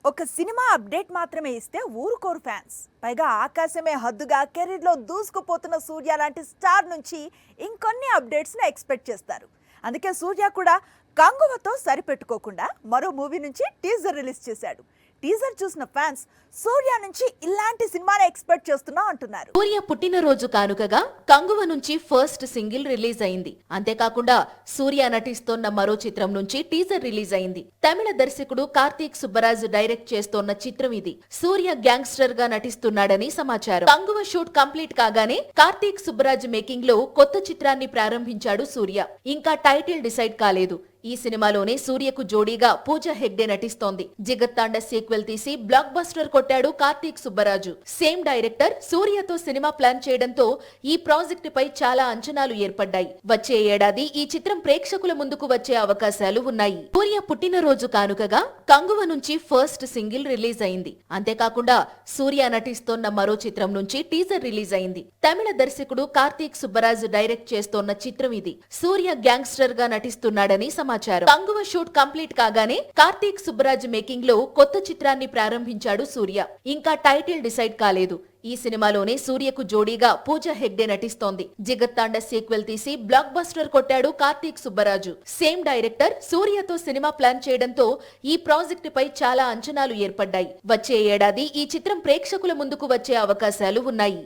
ఒక cinema update మాత్రమే ఇస్తే ఊరుకోరు ఫ్యాన్స్. పైగా ఆకాశమే హద్దుగా కెరీర్లో దూసుకుపోతున్న సూర్య లాంటి స్టార్ నుంచి ఇంకొన్ని అప్డేట్స్ని ఎక్స్పెక్ట్ చేస్తారు. అందుకే సూర్య కూడా కంగువతో సరిపెట్టుకోకుండా మరో మూవీ నుంచి టీజర్ రిలీజ్ చేశాడు. టీజర్ చూసిన ఫ్యాన్స్ సూర్య నుంచి ఇలాంటి సినిమాని ఎక్స్పెక్ట్ చేస్తున్నా అంటున్నారు. సూర్య పుట్టినరోజు కానుకగా కంగువ నుంచి ఫస్ట్ సింగిల్ రిలీజ్ అయింది. అంతేకాకుండా సూర్య నటిస్తోన్న మరో చిత్రం నుంచి టీజర్ రిలీజ్ అయింది. తమిళ దర్శకుడు కార్తీక్ సుబ్బరాజు డైరెక్ట్ చేస్తోన్న చిత్రం ఇది. సూర్య గ్యాంగ్స్టర్ గా నటిస్తున్నాడని సమాచారం. కంగువ షూట్ కంప్లీట్ కాగానే కార్తీక్ సుబ్బరాజు మేకింగ్ లో కొత్త చిత్రాన్ని ప్రారంభించాడు సూర్య. ఇంకా టైటిల్ డిసైడ్ కాలేదు. ఈ సినిమాలోనే సూర్యకు జోడీగా పూజా హెగ్డే నటిస్తోంది. జిగత్తాండ సీక్వెల్ తీసి బ్లాక్ బస్టర్ కొట్టాడు కార్తీక్ సుబ్బరాజు. సేమ్ డైరెక్టర్ సూర్యతో సినిమా ప్లాన్ చేయడంతో ఈ ప్రాజెక్టు పై చాలా అంచనాలు ఏర్పడ్డాయి. వచ్చే ఏడాది ఈ చిత్రం ప్రేక్షకుల ముందుకు వచ్చే అవకాశాలు ఉన్నాయి. సూర్య పుట్టినరోజు కానుకగా కంగువ నుంచి ఫస్ట్ సింగిల్ రిలీజ్ అయింది. అంతేకాకుండా సూర్య నటిస్తోన్న మరో చిత్రం నుంచి టీజర్ రిలీజ్ అయింది. తమిళ దర్శకుడు కార్తీక్ సుబ్బరాజు డైరెక్ట్ చేస్తోన్న చిత్రం ఇది. సూర్య గ్యాంగ్స్టర్ గా నటిస్తున్నాడని సమాచారం. కంగువ షూట్ కంప్లీట్ కాగానే కార్తీక్ సుబ్బరాజు మేకింగ్ లో కొత్త చిత్రాన్ని ప్రారంభించాడు సూర్య. ఇంకా టైటిల్ డిసైడ్ కాలేదు. ఈ సినిమాలోనే సూర్యకు జోడీగా పూజా హెగ్డే నటిస్తోంది. జిగత్తాండ సీక్వెల్ తీసి బ్లాక్ బస్టర్ కొట్టాడు కార్తీక్ సుబ్బరాజు. సేమ్ డైరెక్టర్ సూర్యతో సినిమా ప్లాన్ చేయడంతో ఈ ప్రాజెక్టు పై చాలా అంచనాలు ఏర్పడ్డాయి. వచ్చే ఏడాది ఈ చిత్రం ప్రేక్షకుల ముందుకు వచ్చే అవకాశాలు ఉన్నాయి.